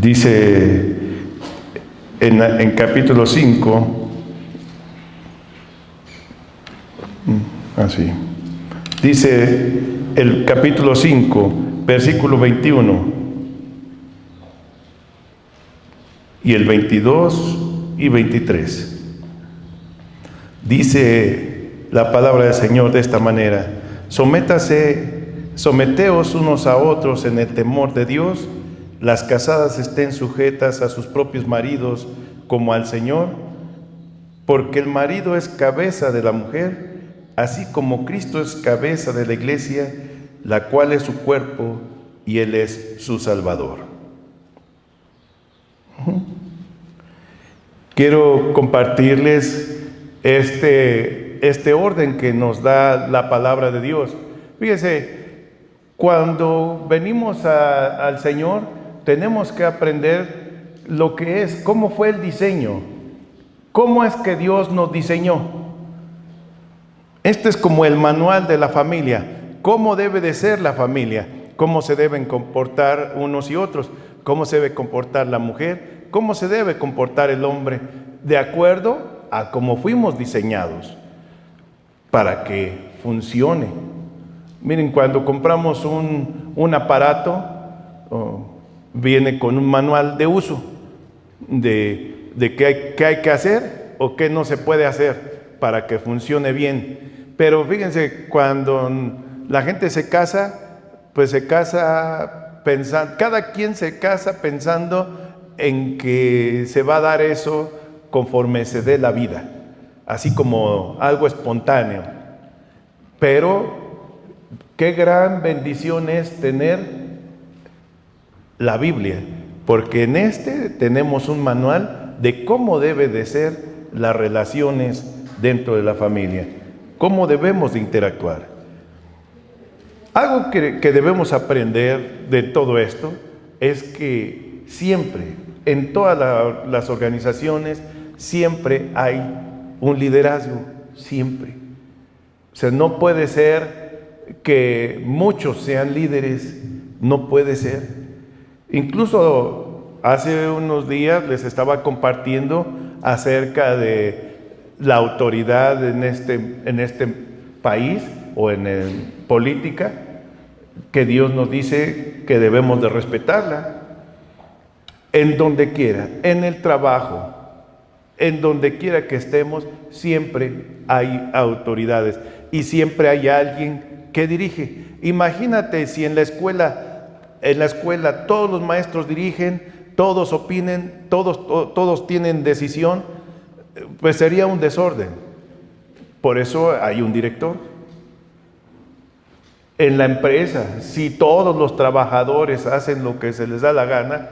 Dice en capítulo 5, así, dice el capítulo 5, versículo 21 y el 22 y 23. Dice la palabra del Señor de esta manera: someteos unos a otros en el temor de Dios. Las casadas estén sujetas a sus propios maridos como al Señor, porque el marido es cabeza de la mujer, así como Cristo es cabeza de la iglesia, la cual es su cuerpo y Él es su Salvador. Quiero compartirles este orden que nos da la palabra de Dios. Fíjense, cuando venimos al Señor, tenemos que aprender lo que es, cómo fue el diseño, cómo es que Dios nos diseñó. Este es como el manual de la familia, cómo debe de ser la familia, cómo se deben comportar unos y otros, cómo se debe comportar la mujer, cómo se debe comportar el hombre, de acuerdo a cómo fuimos diseñados, para que funcione. Miren, cuando compramos un aparato, viene con un manual de uso, de qué hay que hacer o qué no se puede hacer para que funcione bien. Pero fíjense, cuando la gente se casa, pues se casa pensando, cada quien se casa pensando en que se va a dar eso conforme se dé la vida, así como algo espontáneo. Pero qué gran bendición es tener la Biblia, porque en tenemos un manual de cómo debe de ser las relaciones dentro de la familia, cómo debemos de interactuar. Algo que debemos aprender de todo esto es que siempre, en todas las organizaciones, siempre hay un liderazgo, siempre. O sea, no puede ser que muchos sean líderes, no puede ser. Incluso hace unos días les estaba compartiendo acerca de la autoridad en este país o en política, que Dios nos dice que debemos de respetarla. En donde quiera, en el trabajo, en donde quiera que estemos, siempre hay autoridades y siempre hay alguien que dirige. Imagínate si en la escuela todos los maestros dirigen, todos opinen, todos tienen decisión, pues sería un desorden. Por eso hay un director. En la empresa, si todos los trabajadores hacen lo que se les da la gana,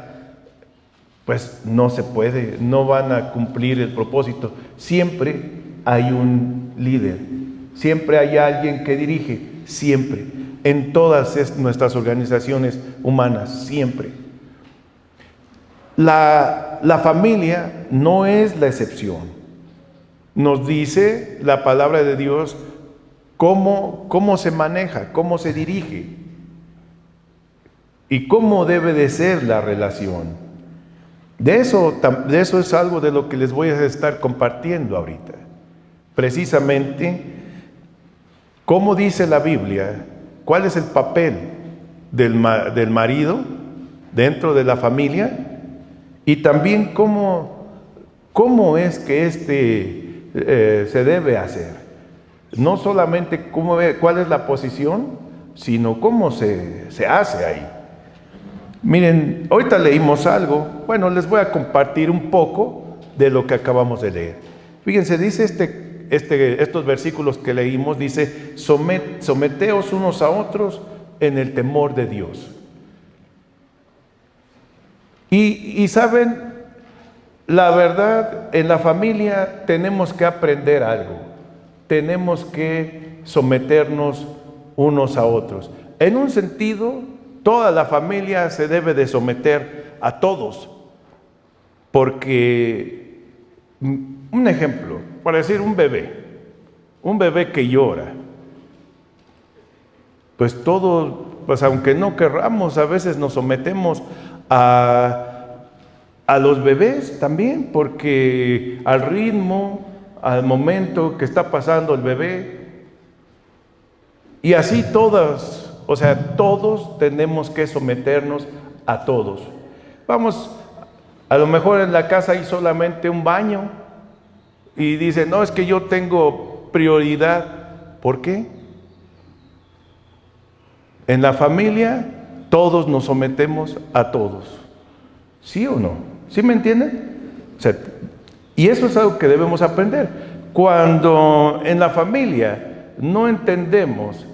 pues no se puede, no van a cumplir el propósito. Siempre hay un líder, siempre hay alguien que dirige, siempre, en todas nuestras organizaciones humanas, siempre. La familia no es la excepción. Nos dice la palabra de Dios cómo se maneja, cómo se dirige y cómo debe de ser la relación. De eso es algo de lo que les voy a estar compartiendo ahorita. Precisamente, cómo dice la Biblia, cuál es el papel del marido dentro de la familia, y también cómo es que se debe hacer. No solamente cuál es la posición, sino cómo se hace ahí. Miren, ahorita leímos algo, bueno, les voy a compartir un poco de lo que acabamos de leer. Fíjense, dice estos versículos que leímos, dice: someteos unos a otros en el temor de Dios. Y saben, la verdad, en la familia tenemos que aprender algo, tenemos que someternos unos a otros. En un sentido, toda la familia se debe de someter a todos, porque, un ejemplo, para decir un bebé que llora, pues aunque no querramos, a veces nos sometemos a a los bebés también, porque al ritmo, al momento que está pasando el bebé, y así todas, o sea, todos tenemos que someternos a todos. Vamos, a lo mejor en la casa hay solamente un baño y dicen, no, es que yo tengo prioridad. ¿Por qué? En la familia todos nos sometemos a todos. ¿Sí o no? ¿Sí me entienden? O sea, y eso es algo que debemos aprender. Cuando en la familia no entendemos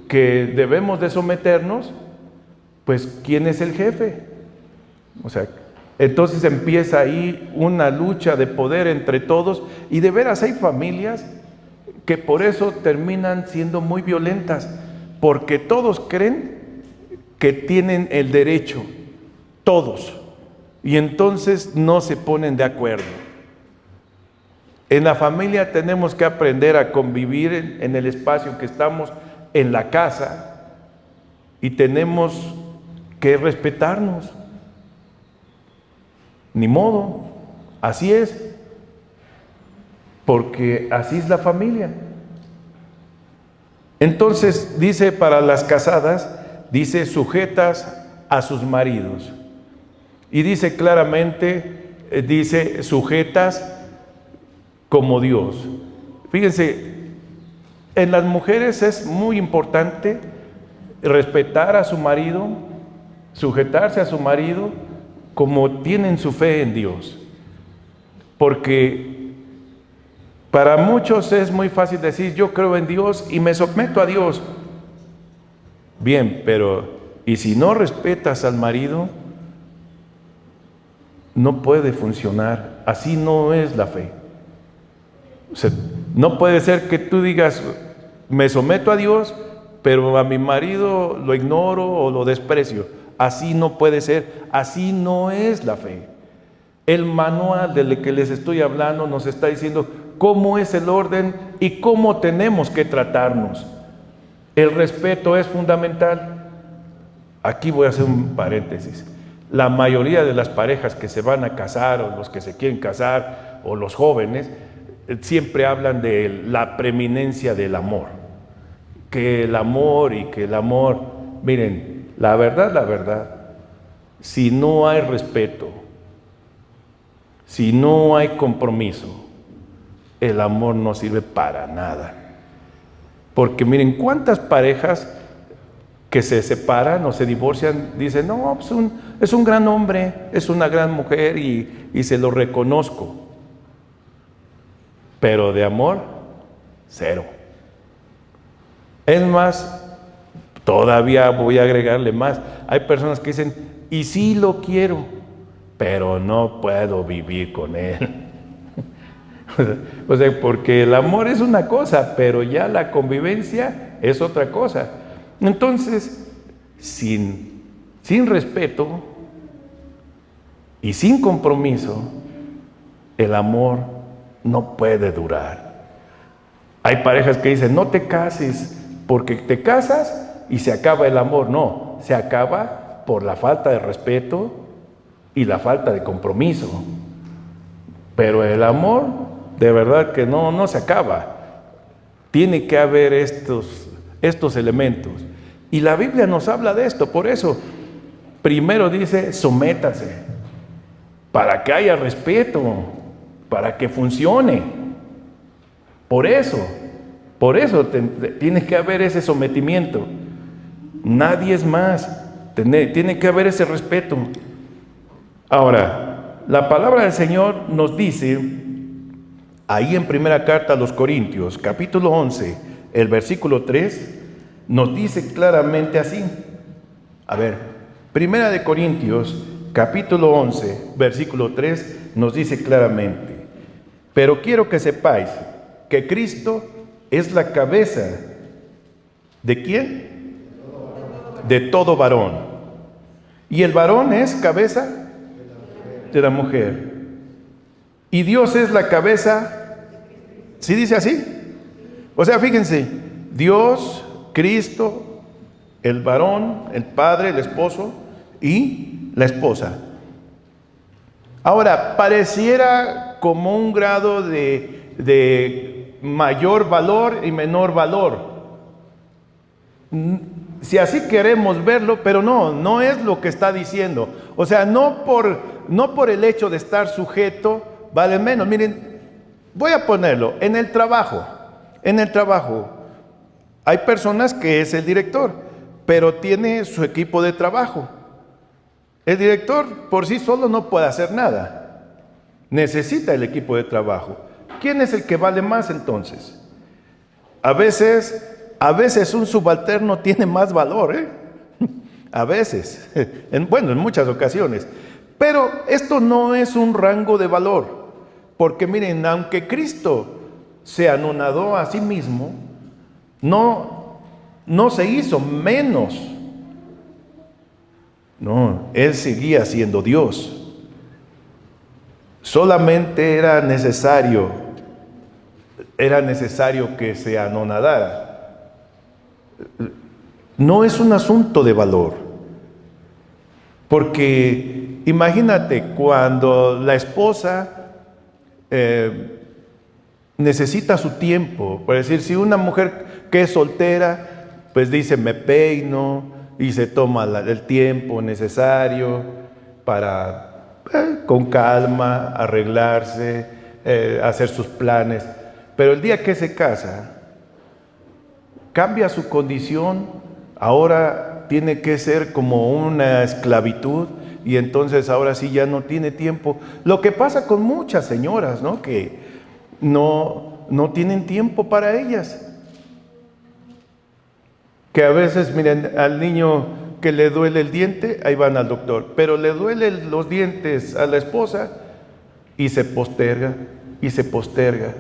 que debemos de someternos, pues ¿quién es el jefe? O sea, entonces empieza ahí una lucha de poder entre todos, y de veras hay familias que por eso terminan siendo muy violentas, porque todos creen que tienen el derecho, todos, y entonces no se ponen de acuerdo. En la familia tenemos que aprender a convivir en el espacio que estamos, en la casa, y tenemos que respetarnos. Ni modo, así es, porque así es la familia. Entonces dice para las casadas, dice sujetas a sus maridos, y dice claramente, dice sujetas como Dios. Fíjense, en las mujeres es muy importante respetar a su marido, sujetarse a su marido como tienen su fe en Dios, porque para muchos es muy fácil decir yo creo en Dios y me someto a Dios. Bien, pero ¿y si no respetas al marido? No puede funcionar, así no es la fe. O sea, no puede ser que tú digas me someto a Dios, pero a mi marido lo ignoro o lo desprecio. Así no puede ser, así no es la fe. El manual del que les estoy hablando nos está diciendo cómo es el orden y cómo tenemos que tratarnos. El respeto es fundamental. Aquí voy a hacer un paréntesis. La mayoría de las parejas que se van a casar, o los que se quieren casar, o los jóvenes, siempre hablan de la preeminencia del amor. Que el amor y que el amor, miren, la verdad, si no hay respeto, si no hay compromiso, el amor no sirve para nada. Porque miren, ¿cuántas parejas que se separan o se divorcian dicen, no, pues es un gran hombre, es una gran mujer y se lo reconozco? Pero de amor, cero. Es más, todavía voy a agregarle más. Hay personas que dicen, y sí lo quiero, pero no puedo vivir con él. O sea, porque el amor es una cosa, pero ya la convivencia es otra cosa. Entonces, sin respeto y sin compromiso, el amor no puede durar. Hay parejas que dicen, no te cases, porque te casas y se acaba el amor. No, se acaba por la falta de respeto y la falta de compromiso. Pero el amor, de verdad que no se acaba. Tiene que haber estos elementos. Y la Biblia nos habla de esto. Por eso, primero dice, sométase, para que haya respeto, para que funcione. Por eso tiene que haber ese sometimiento. Nadie es más. Tiene que haber ese respeto. Ahora, la palabra del Señor nos dice, ahí en primera carta a los Corintios, capítulo 11, el versículo 3, nos dice claramente así. A ver, primera de Corintios, capítulo 11, versículo 3, nos dice claramente, pero quiero que sepáis que Cristo es la cabeza, ¿de quién? De todo varón. Y el varón es cabeza de la mujer. Y Dios es la cabeza, ¿sí dice así? O sea, fíjense, Dios, Cristo, el varón, el padre, el esposo y la esposa. Ahora, pareciera como un grado de mayor valor y menor valor. Si así queremos verlo, pero no es lo que está diciendo. O sea, no por el hecho de estar sujeto vale menos. Miren, voy a ponerlo, en el trabajo hay personas que es el director, pero tiene su equipo de trabajo. El director por sí solo no puede hacer nada, necesita el equipo de trabajo. ¿Quién es el que vale más entonces? A veces un subalterno tiene más valor, a veces, en muchas ocasiones. Pero esto no es un rango de valor, porque miren, aunque Cristo se anonadó a sí mismo, no se hizo menos. No, Él seguía siendo Dios. Solamente era necesario que se anonadara. No es un asunto de valor. Porque imagínate cuando la esposa necesita su tiempo. Por decir, si una mujer que es soltera, pues dice, me peino y se toma el tiempo necesario para, con calma, arreglarse, hacer sus planes. Pero el día que se casa, cambia su condición, ahora tiene que ser como una esclavitud y entonces ahora sí ya no tiene tiempo. Lo que pasa con muchas señoras, ¿no? Que no tienen tiempo para ellas. Que a veces, miren, al niño que le duele el diente, ahí van al doctor, pero le duelen los dientes a la esposa y se posterga y se posterga.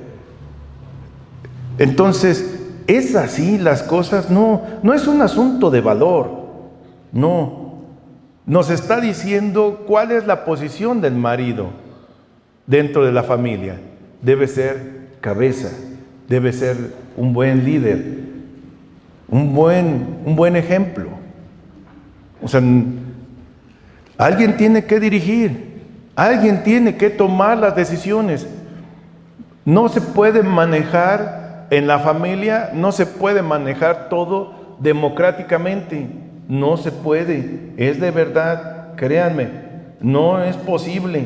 Entonces, es así las cosas, no es un asunto de valor, no. Nos está diciendo cuál es la posición del marido dentro de la familia. Debe ser cabeza, debe ser un buen líder, un buen ejemplo. O sea, alguien tiene que dirigir, alguien tiene que tomar las decisiones. No se puede manejar en la familia, no se puede manejar todo democráticamente. No se puede, es de verdad, créanme, no es posible.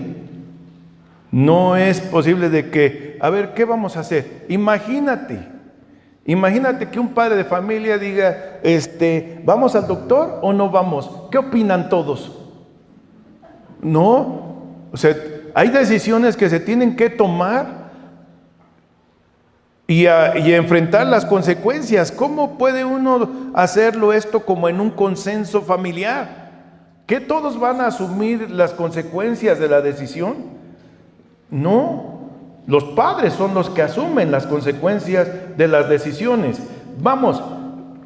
No es posible de que, a ver, ¿qué vamos a hacer? Imagínate que un padre de familia diga, ¿vamos al doctor o no vamos? ¿Qué opinan todos? No, o sea, hay decisiones que se tienen que tomar y enfrentar las consecuencias. ¿Cómo puede uno hacerlo esto como en un consenso familiar? ¿Que todos van a asumir las consecuencias de la decisión? No, los padres son los que asumen las consecuencias de las decisiones. Vamos,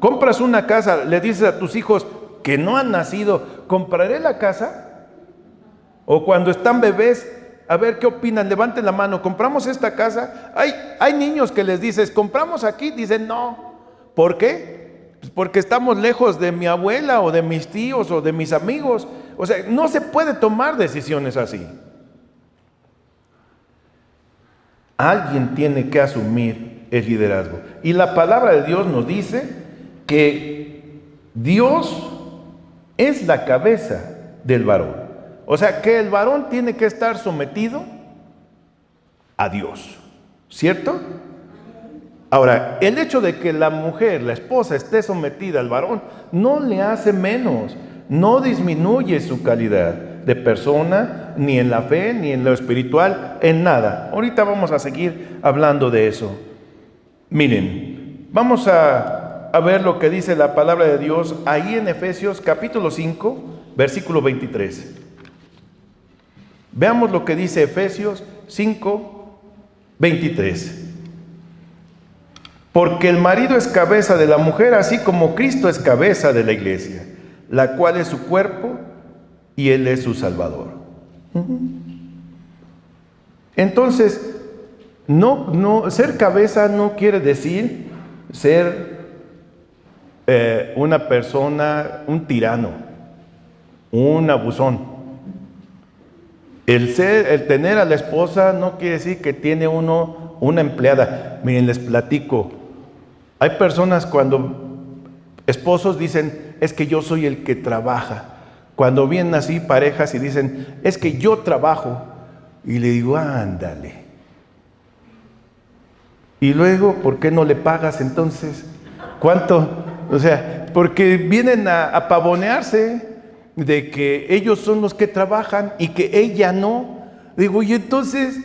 compras una casa, le dices a tus hijos que no han nacido, ¿compraré la casa? O cuando están bebés, a ver qué opinan, levanten la mano, ¿compramos esta casa? Hay niños que les dices, ¿compramos aquí? Dicen no. ¿Por qué? Pues porque estamos lejos de mi abuela o de mis tíos o de mis amigos. O sea, no se puede tomar decisiones así. Alguien tiene que asumir el liderazgo. Y la palabra de Dios nos dice que Dios es la cabeza del varón. O sea, que el varón tiene que estar sometido a Dios, ¿cierto? Ahora, el hecho de que la mujer, la esposa, esté sometida al varón, no le hace menos, no disminuye su calidad de persona, ni en la fe, ni en lo espiritual, en nada. Ahorita vamos a seguir hablando de eso. Miren, vamos a ver lo que dice la palabra de Dios ahí en Efesios capítulo 5, versículo 23. Veamos lo que dice Efesios 5, 23. Porque el marido es cabeza de la mujer, así como Cristo es cabeza de la iglesia, la cual es su cuerpo y Él es su Salvador. Entonces, ser cabeza no quiere decir ser una persona, un tirano, un abusón. el tener a la esposa no quiere decir que tiene uno una empleada. Miren, les platico. Hay personas cuando esposos dicen, es que yo soy el que trabaja. Cuando vienen así parejas y dicen, es que yo trabajo. Y le digo, ándale. Y luego, ¿por qué no le pagas entonces? ¿Cuánto? O sea, porque vienen a pavonearse de que ellos son los que trabajan y que ella no. Digo, y entonces,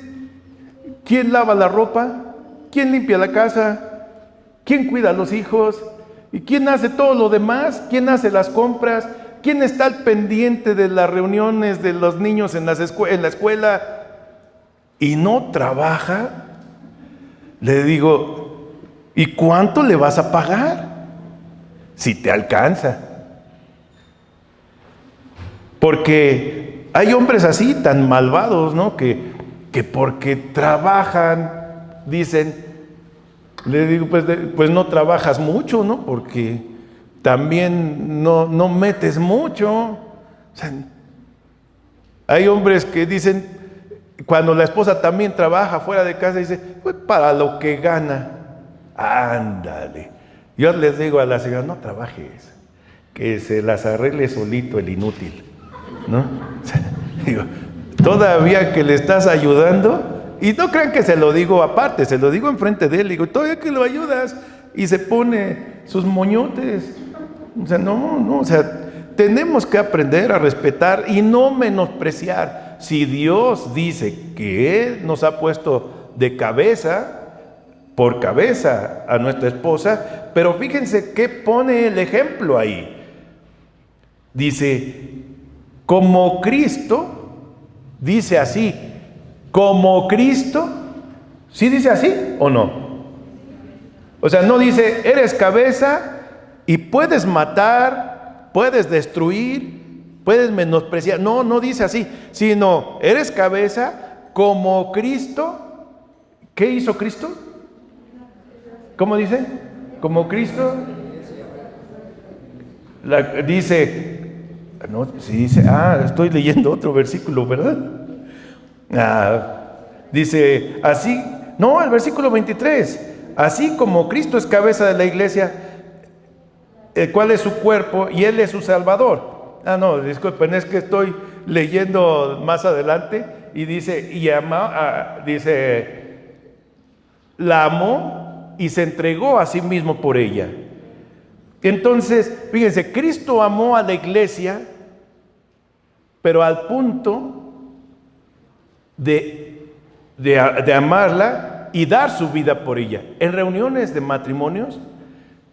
¿quién lava la ropa? ¿Quién limpia la casa? ¿Quién cuida a los hijos? ¿Y quién hace todo lo demás? ¿Quién hace las compras? ¿Quién está al pendiente de las reuniones de los niños en la escuela y no trabaja? Le digo, ¿y cuánto le vas a pagar? Si te alcanza. Porque hay hombres así, tan malvados, ¿no? Que porque trabajan, dicen, le digo, pues no trabajas mucho, ¿no? Porque también no metes mucho. O sea, hay hombres que dicen, cuando la esposa también trabaja fuera de casa, dice, pues para lo que gana. Ándale. Yo les digo a la señora, no trabajes, que se las arregle solito el inútil, ¿no? O sea, digo, todavía que le estás ayudando, y no crean que se lo digo aparte, se lo digo enfrente de él, digo, todavía que lo ayudas, y se pone sus moñotes. O sea, no, o sea, tenemos que aprender a respetar y no menospreciar. Si Dios dice que Él nos ha puesto de cabeza, por cabeza a nuestra esposa, pero fíjense que pone el ejemplo ahí. Dice, como Cristo, dice así, como Cristo, ¿sí dice así o no? O sea, no dice, eres cabeza y puedes matar, puedes destruir, puedes menospreciar. No dice así, sino eres cabeza como Cristo. ¿Qué hizo Cristo? ¿Cómo dice? Como Cristo. Dice, no, sí dice, estoy leyendo otro versículo, ¿verdad? Dice, así, no, el versículo 23, así como Cristo es cabeza de la iglesia, el cual es su cuerpo y Él es su Salvador. No, disculpen, es que estoy leyendo más adelante y dice, dice, la amó y se entregó a sí mismo por ella. Entonces, fíjense, Cristo amó a la iglesia, pero al punto de amarla y dar su vida por ella. En reuniones de matrimonios,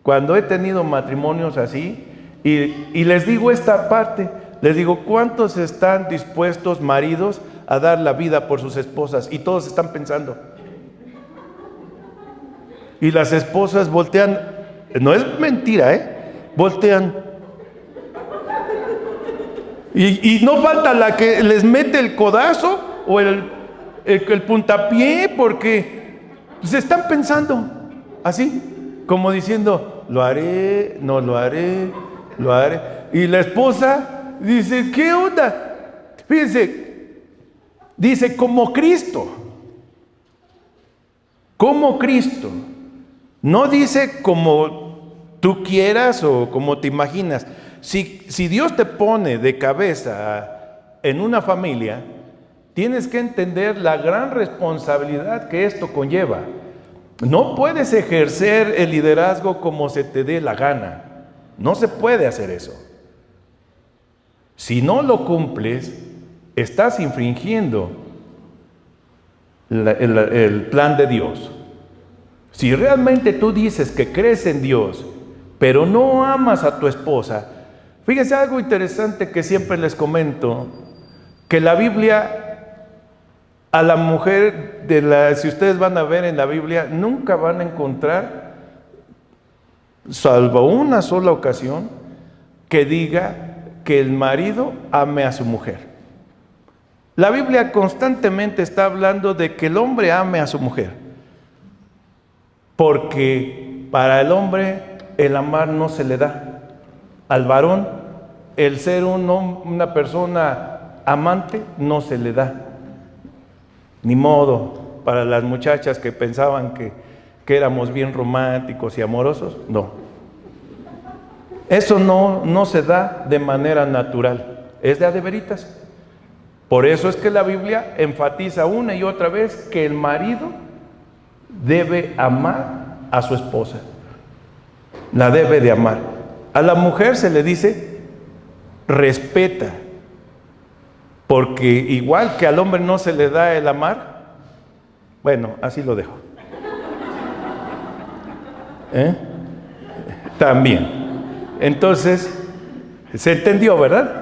cuando he tenido matrimonios así, y les digo esta parte, les digo, ¿cuántos están dispuestos, maridos, a dar la vida por sus esposas? Y todos están pensando. Y las esposas voltean, no es mentira, voltean. Y no falta la que les mete el codazo o el puntapié, porque se están pensando así, como diciendo, lo haré, no lo haré, lo haré. Y la esposa dice, ¿qué onda? Fíjense, dice, como Cristo. Como Cristo. No dice como tú quieras o como te imaginas. Si Dios te pone de cabeza en una familia, tienes que entender la gran responsabilidad que esto conlleva. No puedes ejercer el liderazgo como se te dé la gana. No se puede hacer eso. Si no lo cumples, estás infringiendo el plan de Dios. Si realmente tú dices que crees en Dios, pero no amas a tu esposa, fíjense algo interesante que siempre les comento, que la Biblia, a la mujer, si ustedes van a ver en la Biblia, nunca van a encontrar, salvo una sola ocasión, que diga que el marido ame a su mujer. La Biblia constantemente está hablando de que el hombre ame a su mujer. Porque para el hombre el amar no se le da. Al varón, el ser una persona amante no se le da. Ni modo, para las muchachas que pensaban que éramos bien románticos y amorosos, no. Eso no se da de manera natural, es de a de veritas. Por eso es que la Biblia enfatiza una y otra vez que el marido debe amar a su esposa. La debe de amar. A la mujer se le dice respeta, porque igual que al hombre no se le da el amar, bueno, así lo dejo. También. Entonces, se entendió, ¿verdad?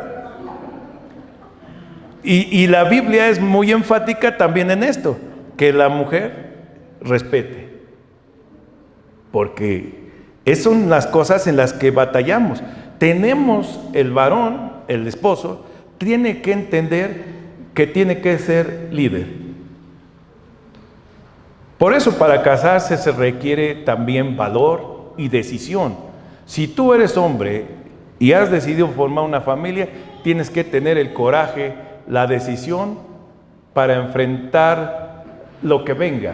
Y la Biblia es muy enfática también en esto, que la mujer respete, porque esas son las cosas en las que batallamos. Tenemos el varón, el esposo, tiene que entender que tiene que ser líder. Por eso para casarse se requiere también valor y decisión. Si tú eres hombre y has decidido formar una familia, tienes que tener el coraje, la decisión para enfrentar lo que venga.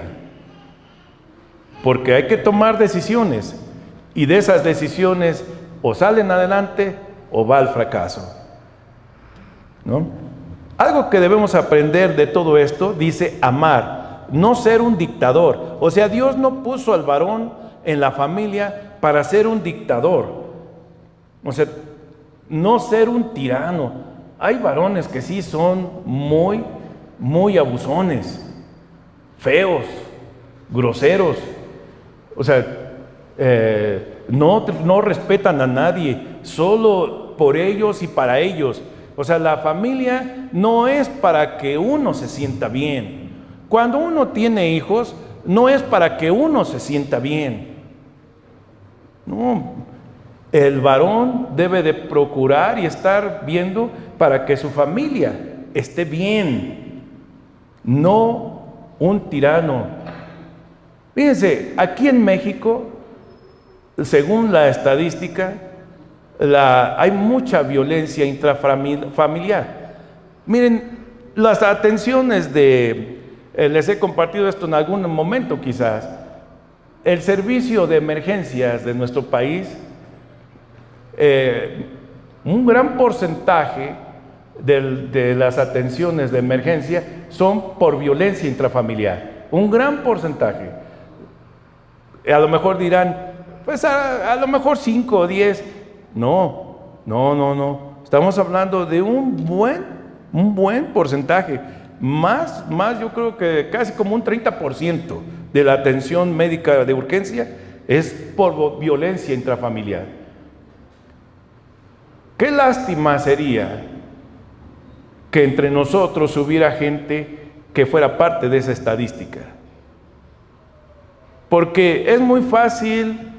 Porque hay que tomar decisiones y de esas decisiones o salen adelante o va al fracaso, ¿no? Algo que debemos aprender de todo esto, dice amar, no ser un dictador. O sea, Dios no puso al varón en la familia para ser un dictador. O sea, no ser un tirano. Hay varones que sí son muy abusones, feos, groseros. O sea, no respetan a nadie, solo por ellos y para ellos. O sea, la familia no es para que uno se sienta bien. Cuando uno tiene hijos, no es para que uno se sienta bien. No, el varón debe de procurar y estar viendo para que su familia esté bien, no un tirano. Fíjense, aquí en México, según la estadística, hay mucha violencia intrafamiliar. Miren, las atenciones les he compartido esto en algún momento quizás, el servicio de emergencias de nuestro país, un gran porcentaje de las atenciones de emergencia son por violencia intrafamiliar, un gran porcentaje. A lo mejor dirán, pues a lo mejor 5 o 10. No. Estamos hablando de un buen porcentaje. Más, yo creo que casi como un 30% de la atención médica de urgencia es por violencia intrafamiliar. Qué lástima sería que entre nosotros hubiera gente que fuera parte de esa estadística. Porque es muy fácil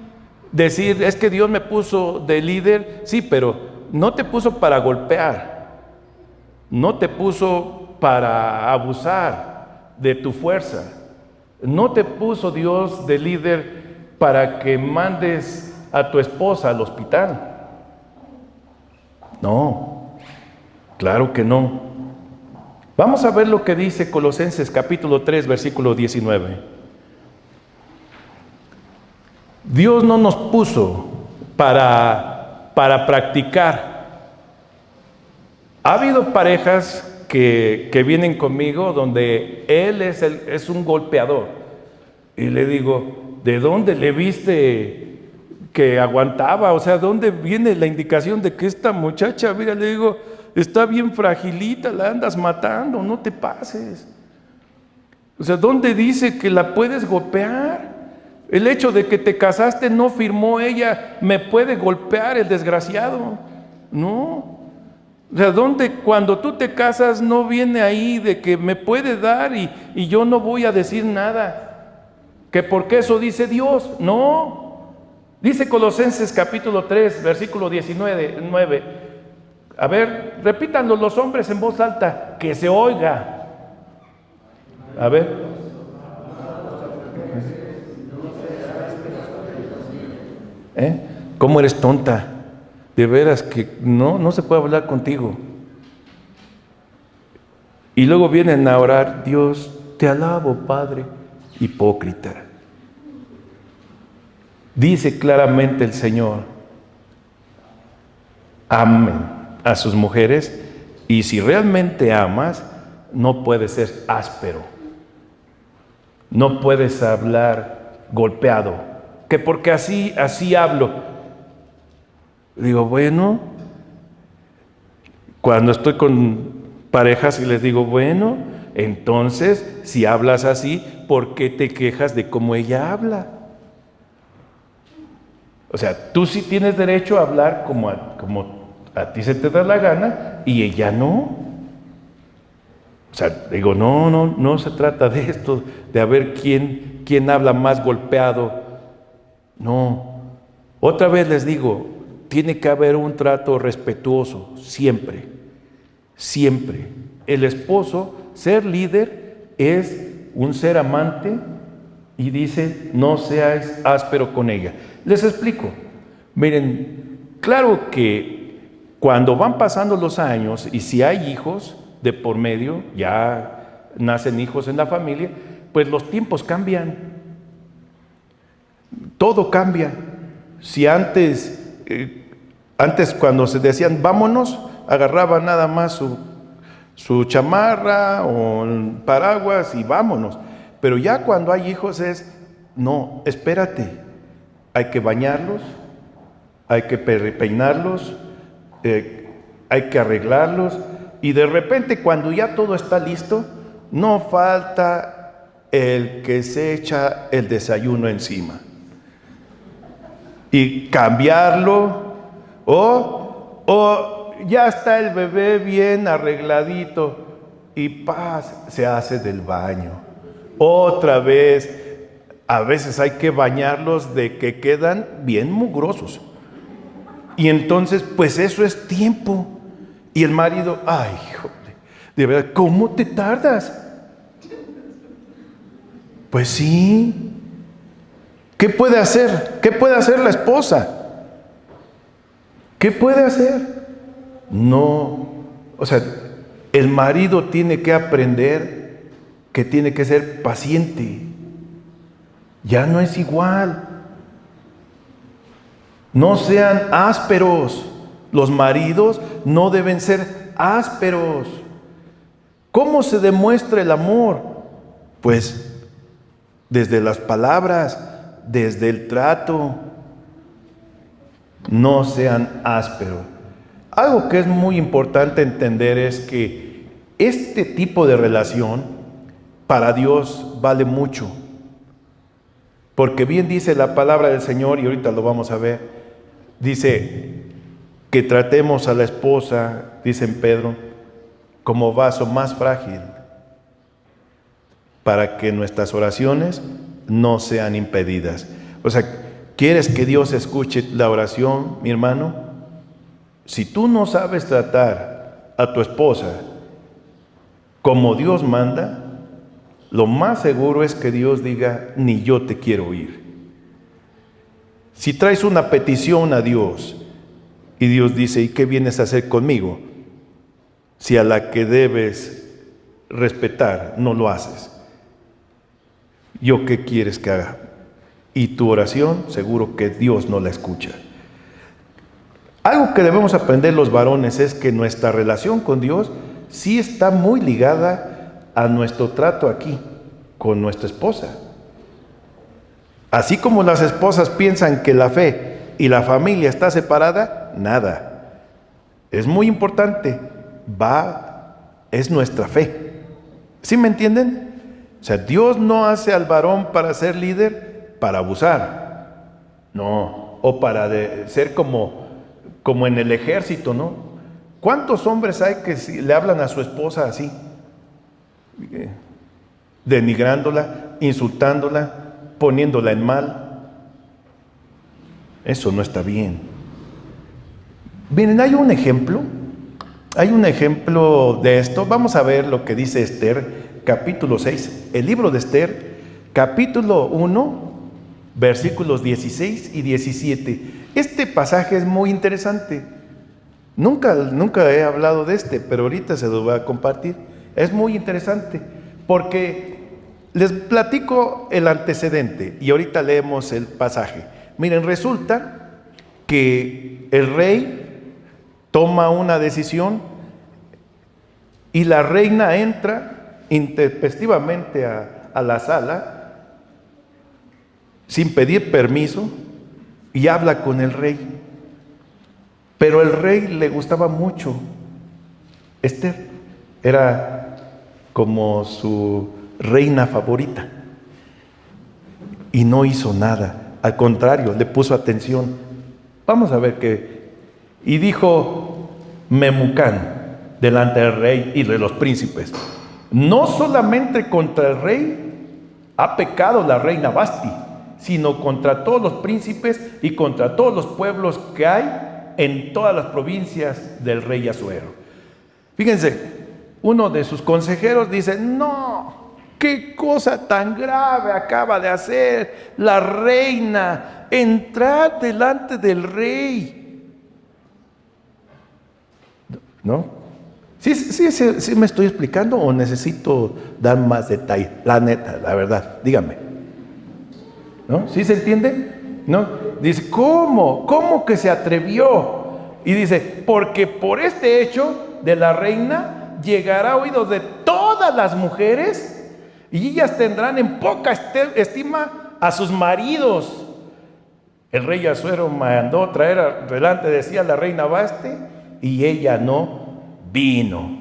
decir, es que Dios me puso de líder. Sí, pero no te puso para golpear, no te puso para abusar de tu fuerza, no te puso Dios de líder para que mandes a tu esposa al hospital. No, claro que no. Vamos a ver lo que dice Colosenses capítulo 3, versículo 19. Dios no nos puso para practicar. Ha habido parejas que vienen conmigo donde él es un golpeador. Y le digo, ¿de dónde le viste que aguantaba? O sea, ¿dónde viene la indicación de que esta muchacha, mira, le digo, está bien fragilita, la andas matando, no te pases? O sea, ¿dónde dice que la puedes golpear? El hecho de que te casaste no firmó ella, me puede golpear el desgraciado. No. O sea, ¿dónde cuando tú te casas no viene ahí de que me puede dar y yo no voy a decir nada? Que porque eso dice Dios. No. Dice Colosenses capítulo 3, versículo 19. A ver, repítanlo los hombres en voz alta, que se oiga. A ver. ¿Cómo eres tonta? De veras que no se puede hablar contigo. Y luego vienen a orar: Dios, te alabo, Padre. Hipócrita. Dice claramente el Señor: amen a sus mujeres, y si realmente amas, no puedes ser áspero. No puedes hablar golpeado, que porque así hablo. Digo, bueno, cuando estoy con parejas y les digo, bueno, entonces, si hablas así, ¿por qué te quejas de cómo ella habla? O sea, tú sí tienes derecho a hablar como a ti se te da la gana, y ella no. O sea, digo, no se trata de esto, de a ver quién habla más golpeado. No. Otra vez les digo, tiene que haber un trato respetuoso, siempre. Siempre. El esposo, ser líder, es un ser amante, y dice: no seáis áspero con ella. Les explico. Miren, claro que cuando van pasando los años, y si hay hijos de por medio, ya nacen hijos en la familia, pues los tiempos cambian. Todo cambia. Si antes cuando se decían vámonos, agarraban nada más su chamarra o el paraguas y vámonos. Pero ya cuando hay hijos no, espérate, hay que bañarlos, hay que peinarlos, hay que arreglarlos, y de repente cuando ya todo está listo, no falta el que se echa el desayuno encima y cambiarlo, o ya está el bebé bien arregladito y se hace del baño. Otra vez, a veces hay que bañarlos de que quedan bien mugrosos. Y entonces, pues eso es tiempo. Y el marido, ay, joder, de verdad, ¿cómo te tardas? Pues sí. ¿Qué puede hacer? ¿Qué puede hacer la esposa? ¿Qué puede hacer? No, o sea, el marido tiene que aprender que tiene que ser paciente. Ya no es igual. No sean ásperos. Los maridos no deben ser ásperos. ¿Cómo se demuestra el amor? Pues desde las palabras, desde el trato. No sean ásperos. Algo que es muy importante entender es que este tipo de relación para Dios vale mucho. Porque bien dice la palabra del Señor, y ahorita lo vamos a ver. Dice que tratemos a la esposa, dice en Pedro, como vaso más frágil, para que nuestras oraciones no sean impedidas. O sea, ¿quieres que Dios escuche la oración, mi hermano? Si tú no sabes tratar a tu esposa como Dios manda, lo más seguro es que Dios diga: ni yo te quiero oír. Si traes una petición a Dios y Dios dice: ¿y qué vienes a hacer conmigo? Si a la que debes respetar no lo haces, ¿yo qué quieres que haga? Y tu oración seguro que Dios no la escucha. Algo que debemos aprender los varones es que nuestra relación con Dios sí está muy ligada a nuestro trato aquí con nuestra esposa. Así como las esposas piensan que la fe y la familia está separada, nada. Es muy importante, es nuestra fe. ¿Sí me entienden? O sea, Dios no hace al varón para ser líder, para abusar. No, o para ser como en el ejército, ¿no? ¿Cuántos hombres hay que le hablan a su esposa así? Denigrándola, insultándola, poniéndola en mal. Eso no está bien. Miren, hay un ejemplo de esto. Vamos a ver lo que dice Esther, capítulo 6, el libro de Esther, capítulo 1, versículos 16 y 17. Este pasaje es muy interesante. Nunca he hablado de pero ahorita se lo voy a compartir. Es muy interesante porque les platico el antecedente y ahorita leemos el pasaje. Miren, resulta que el rey toma una decisión y la reina entra intempestivamente a la sala sin pedir permiso y habla con el rey. Pero el rey le gustaba mucho Esther, era como su reina favorita y no hizo nada, al contrario, le puso atención. Vamos a ver qué. Y dijo Memucán delante del rey y de los príncipes: no solamente contra el rey ha pecado la reina Vasti, sino contra todos los príncipes y contra todos los pueblos que hay en todas las provincias del rey Asuero. Fíjense, uno de sus consejeros dice: no, qué cosa tan grave acaba de hacer la reina, entrar delante del rey. ¿No? ¿Sí me estoy explicando o necesito dar más detalle? La neta, la verdad, dígame. ¿No? ¿Sí se entiende? ¿No? Dice: ¿cómo que se atrevió? Y dice: porque por este hecho de la reina llegará a oídos de todas las mujeres y ellas tendrán en poca estima a sus maridos. El rey Asuero mandó traer delante de sí a la reina Vasti y ella no vino.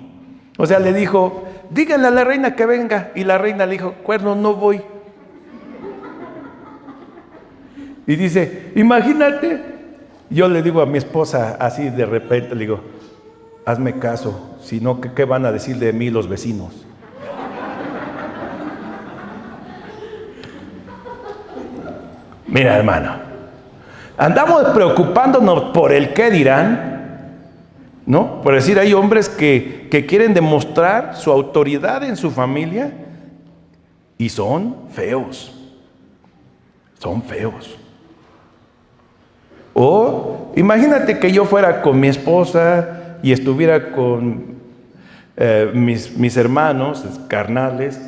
O sea, le dijo: díganle a la reina que venga. Y la reina le dijo: cuerno, no voy. Y dice: imagínate, yo le digo a mi esposa así de repente, le digo: hazme caso, si no, ¿qué van a decir de mí los vecinos? Mira, hermano, andamos preocupándonos por el qué dirán, ¿no? Por decir, hay hombres que quieren demostrar su autoridad en su familia y son feos. Son feos. O imagínate que yo fuera con mi esposa y estuviera con mis hermanos carnales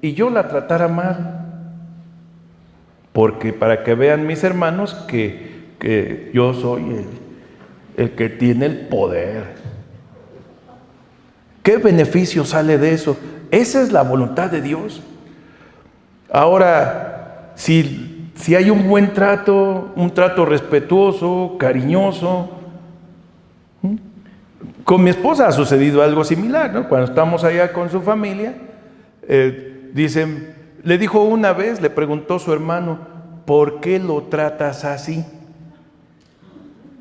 y yo la tratara mal. Porque para que vean mis hermanos que yo soy el que tiene el poder. ¿Qué beneficio sale de eso? Esa es la voluntad de Dios. Ahora, si hay un buen trato, un trato respetuoso, cariñoso. Con mi esposa ha sucedido algo similar, ¿no? Cuando estamos allá con su familia, le dijo una vez, le preguntó su hermano: ¿por qué lo tratas así?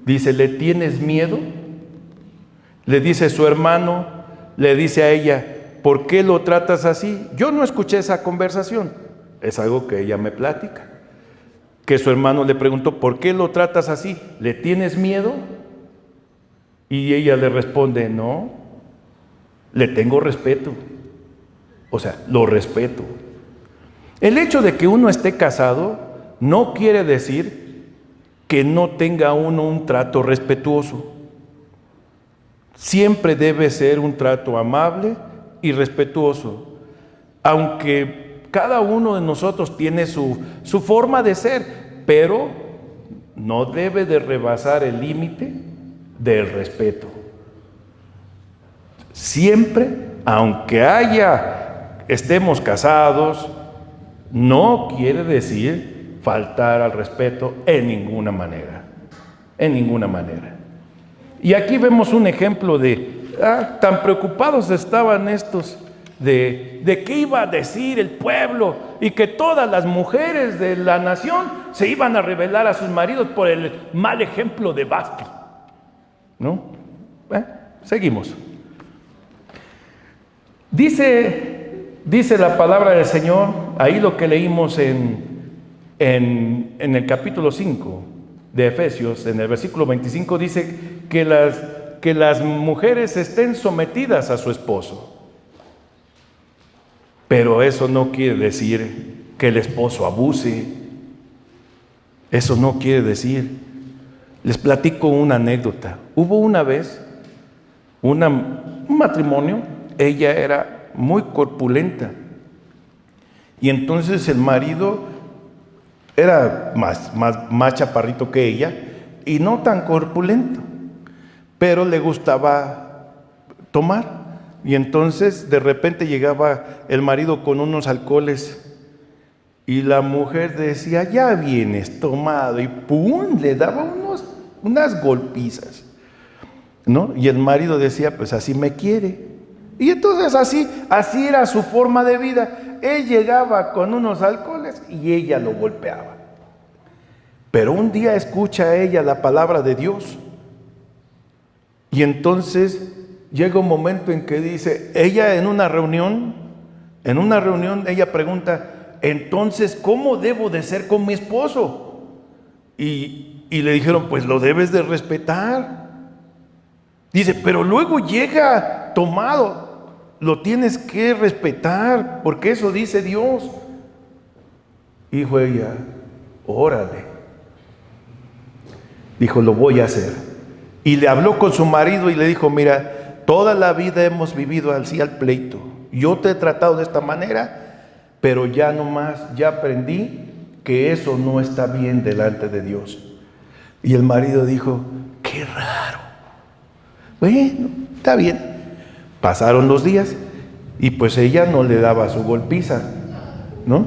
Dice: ¿le tienes miedo? Le dice su hermano, le dice a ella: ¿por qué lo tratas así? Yo no escuché esa conversación, es algo que ella me platica. Que su hermano le preguntó: ¿por qué lo tratas así? ¿Le tienes miedo? Y ella le responde: no, le tengo respeto. O sea, lo respeto. El hecho de que uno esté casado no quiere decir que no tenga uno un trato respetuoso. Siempre debe ser un trato amable y respetuoso, aunque cada uno de nosotros tiene su forma de ser, pero no debe de rebasar el límite del respeto. Siempre, aunque estemos casados, no quiere decir faltar al respeto en ninguna manera. En ninguna manera. Y aquí vemos un ejemplo de tan preocupados estaban estos de qué iba a decir el pueblo y que todas las mujeres de la nación se iban a rebelar a sus maridos por el mal ejemplo de Vasti, ¿no? Seguimos. Dice la palabra del Señor, ahí lo que leímos en el capítulo 5 de Efesios, en el versículo 25, dice que las mujeres estén sometidas a su esposo. Pero eso no quiere decir que el esposo abuse. Eso no quiere decir. Les platico una anécdota. Hubo una vez un matrimonio, ella era muy corpulenta. Y entonces el marido era más chaparrito que ella y no tan corpulento, pero le gustaba tomar. Y entonces de repente llegaba el marido con unos alcoholes y la mujer decía, ya vienes tomado, y ¡pum!, le daba unas golpizas, ¿no? Y el marido decía, pues así me quiere. Y entonces así era su forma de vida. Él llegaba con unos alcoholes y ella lo golpeaba. Pero un día escucha ella la palabra de Dios. Y entonces llega un momento en que dice, ella en una reunión, ella pregunta, entonces, ¿cómo debo de ser con mi esposo? Y le dijeron, pues lo debes de respetar. Dice, pero luego llega tomado, lo tienes que respetar, porque eso dice Dios. Dijo ella, órale. Dijo, lo voy a hacer. Y le habló con su marido y le dijo, mira, toda la vida hemos vivido así al pleito. Yo te he tratado de esta manera, pero ya aprendí que eso no está bien delante de Dios. Y el marido dijo, qué raro. Bueno, está bien. Pasaron los días y pues ella no le daba su golpiza, ¿no?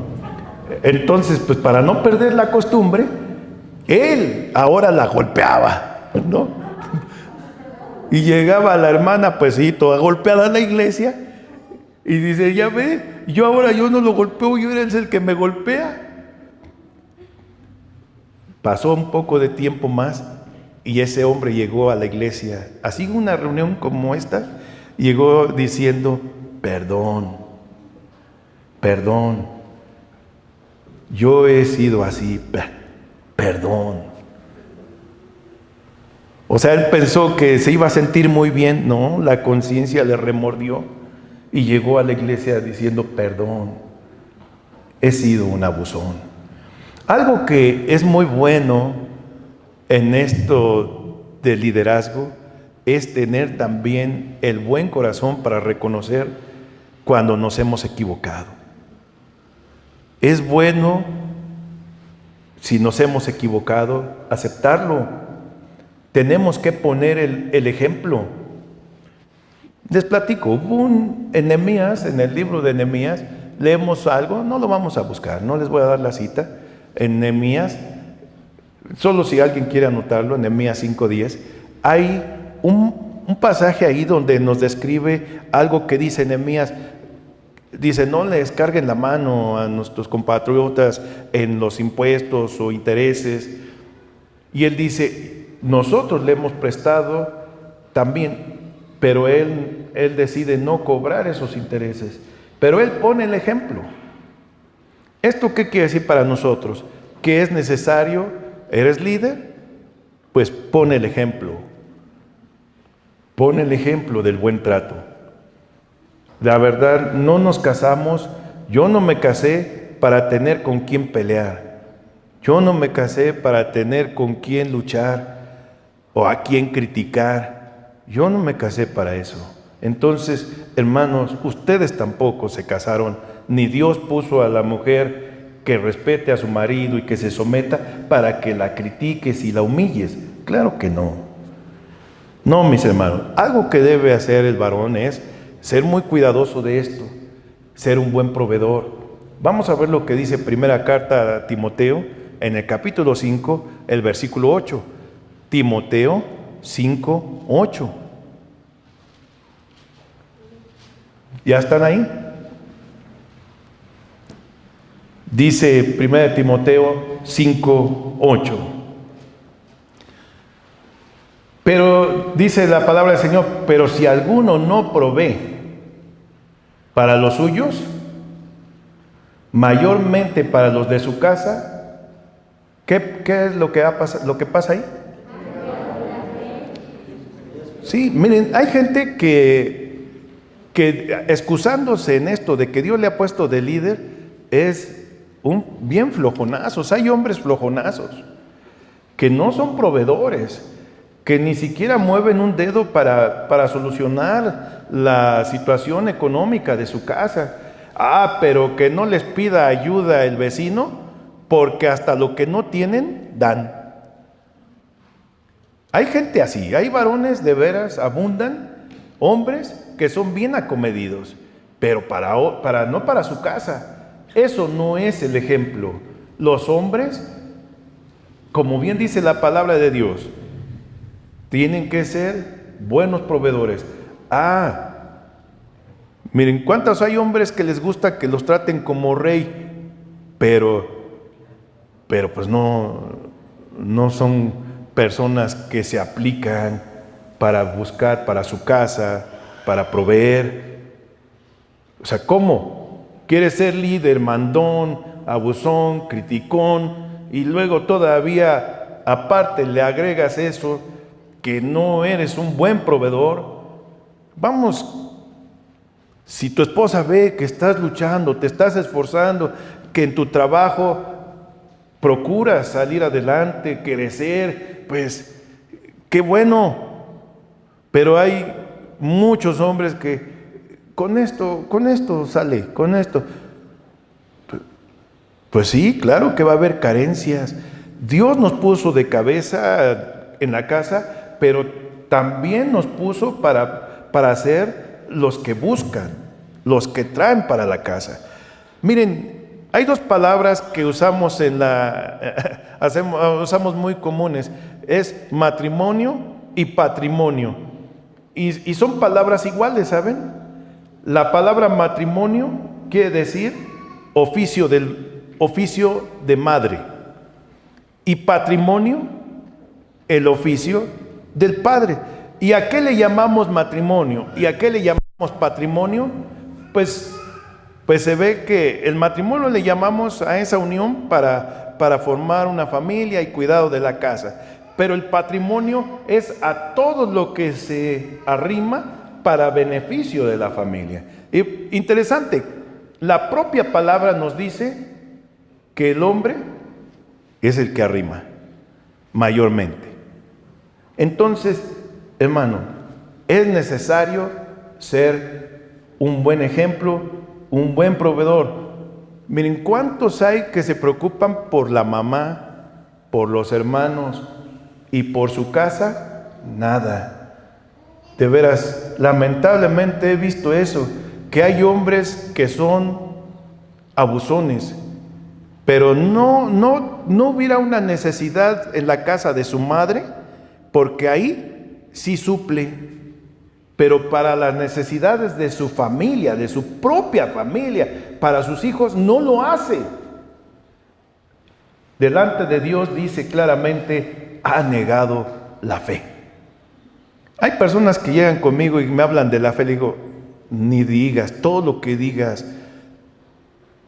Entonces, pues para no perder la costumbre, él ahora la golpeaba, ¿no? Y llegaba la hermana, pues sí, toda golpeada a la iglesia, y dice, ya ve, yo no lo golpeo, yo eres el que me golpea. Pasó un poco de tiempo más y ese hombre llegó a la iglesia, así una reunión como esta, llegó diciendo, perdón, yo he sido así, perdón. O sea, él pensó que se iba a sentir muy bien, no, la conciencia le remordió y llegó a la iglesia diciendo, perdón, he sido un abusón. Algo que es muy bueno en esto del liderazgo es tener también el buen corazón para reconocer cuando nos hemos equivocado. Es bueno, si nos hemos equivocado, aceptarlo. Tenemos que poner el ejemplo. Les platico, en Nehemías, en el libro de Nehemías, leemos algo, no lo vamos a buscar, no les voy a dar la cita, en Nehemías, solo si alguien quiere anotarlo, en Nehemías 5:10, hay un pasaje ahí donde nos describe algo que dice Nehemías. Dice, no les carguen la mano a nuestros compatriotas en los impuestos o intereses. Y él dice, nosotros le hemos prestado también, pero él decide no cobrar esos intereses. Pero él pone el ejemplo. ¿Esto qué quiere decir para nosotros? Que es necesario, ¿eres líder? Pues pone el ejemplo. Pone el ejemplo del buen trato. La verdad, no nos casamos, yo no me casé para tener con quién pelear. Yo no me casé para tener con quién luchar o a quién criticar. Yo no me casé para eso. Entonces, hermanos, ustedes tampoco se casaron, ni Dios puso a la mujer que respete a su marido y que se someta para que la critiques y la humilles. Claro que no. No, mis hermanos, algo que debe hacer el varón es ser muy cuidadoso de esto, ser un buen proveedor. Vamos a ver lo que dice primera carta a Timoteo, en el capítulo 5, el versículo 8. Timoteo 5:8. ¿Ya están ahí? Dice primera Timoteo 5:8. Pero dice la palabra del Señor, pero si alguno no provee para los suyos, mayormente para los de su casa, ¿qué es lo que pasa ahí? Sí, miren, hay gente que excusándose en esto de que Dios le ha puesto de líder, es bien flojonazos. Hay hombres flojonazos que no son proveedores, que ni siquiera mueven un dedo para solucionar la situación económica de su casa. Pero que no les pida ayuda el vecino, porque hasta lo que no tienen, dan. Hay gente así, hay varones de veras, abundan, hombres que son bien acomedidos, pero no para su casa. Eso no es el ejemplo. Los hombres, como bien dice la palabra de Dios, tienen que ser buenos proveedores. Miren, ¿cuántos hay hombres que les gusta que los traten como rey? Pero pues no son personas que se aplican para buscar para su casa, para proveer. O sea, ¿cómo? ¿Quieres ser líder, mandón, abusón, criticón, y luego todavía aparte le agregas eso, que no eres un buen proveedor? Vamos, si tu esposa ve que estás luchando, te estás esforzando, que en tu trabajo procuras salir adelante, crecer, pues qué bueno. Pero hay muchos hombres que con esto sale, con esto. Pues sí, claro que va a haber carencias. Dios nos puso de cabeza en la casa, pero también nos puso para ser los que buscan, los que traen para la casa. Miren, hay dos palabras que usamos usamos muy comunes, es matrimonio y patrimonio. Y son palabras iguales, ¿saben? La palabra matrimonio quiere decir oficio de madre, y patrimonio, el oficio del padre. ¿Y a qué le llamamos matrimonio? ¿Y a qué le llamamos patrimonio? Pues se ve que el matrimonio le llamamos a esa unión para formar una familia y cuidado de la casa. Pero el patrimonio es a todo lo que se arrima para beneficio de la familia. Y interesante, la propia palabra nos dice que el hombre es el que arrima, mayormente. Entonces, hermano, es necesario ser un buen ejemplo, un buen proveedor. Miren, ¿cuántos hay que se preocupan por la mamá, por los hermanos y por su casa? Nada. De veras, lamentablemente he visto eso, que hay hombres que son abusones, pero no hubiera una necesidad en la casa de su madre, porque ahí sí suple, pero para las necesidades de su familia, de su propia familia, para sus hijos, no lo hace. Delante de Dios dice claramente, ha negado la fe. Hay personas que llegan conmigo y me hablan de la fe, le digo, ni digas, todo lo que digas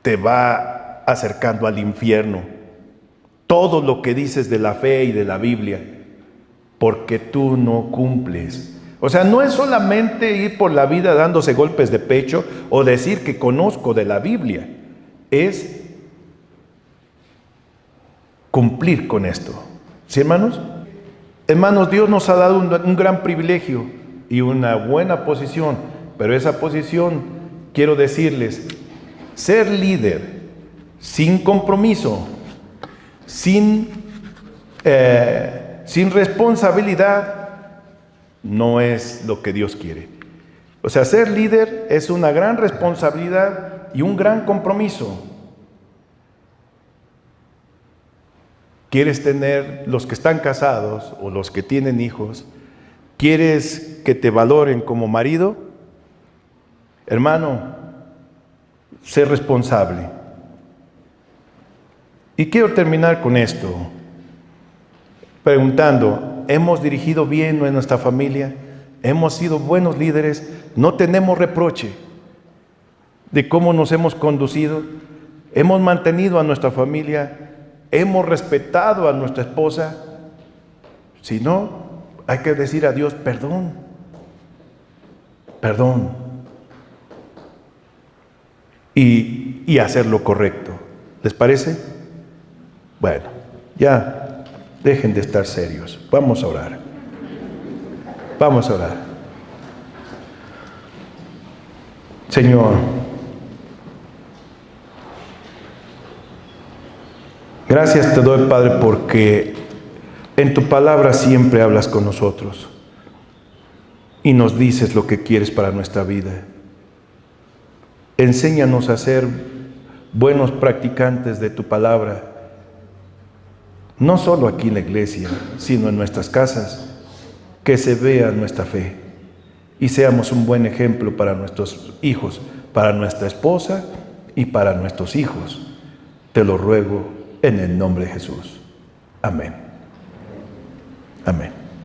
te va acercando al infierno. Todo lo que dices de la fe y de la Biblia, porque tú no cumples. O sea, no es solamente ir por la vida dándose golpes de pecho o decir que conozco de la Biblia, es cumplir con esto. ¿Sí, hermanos? Hermanos, Dios nos ha dado un gran privilegio y una buena posición, pero esa posición, quiero decirles, ser líder sin compromiso, sin responsabilidad, no es lo que Dios quiere. O sea, ser líder es una gran responsabilidad y un gran compromiso. ¿Quieres tener, los que están casados o los que tienen hijos, quieres que te valoren como marido? Hermano, sé responsable. Y quiero terminar con esto, preguntando, ¿hemos dirigido bien a nuestra familia? ¿Hemos sido buenos líderes? ¿No tenemos reproche de cómo nos hemos conducido? ¿Hemos mantenido a nuestra familia? ¿Hemos respetado a nuestra esposa? Si no, hay que decir a Dios, perdón, y hacer lo correcto. ¿Les parece? Bueno, ya dejen de estar serios. Vamos a orar. Vamos a orar. Señor, gracias te doy, Padre, porque en tu palabra siempre hablas con nosotros y nos dices lo que quieres para nuestra vida. Enséñanos a ser buenos practicantes de tu palabra, no solo aquí en la iglesia, sino en nuestras casas, que se vea nuestra fe y seamos un buen ejemplo para nuestros hijos, para nuestra esposa y para nuestros hijos. Te lo ruego en el nombre de Jesús. Amén. Amén.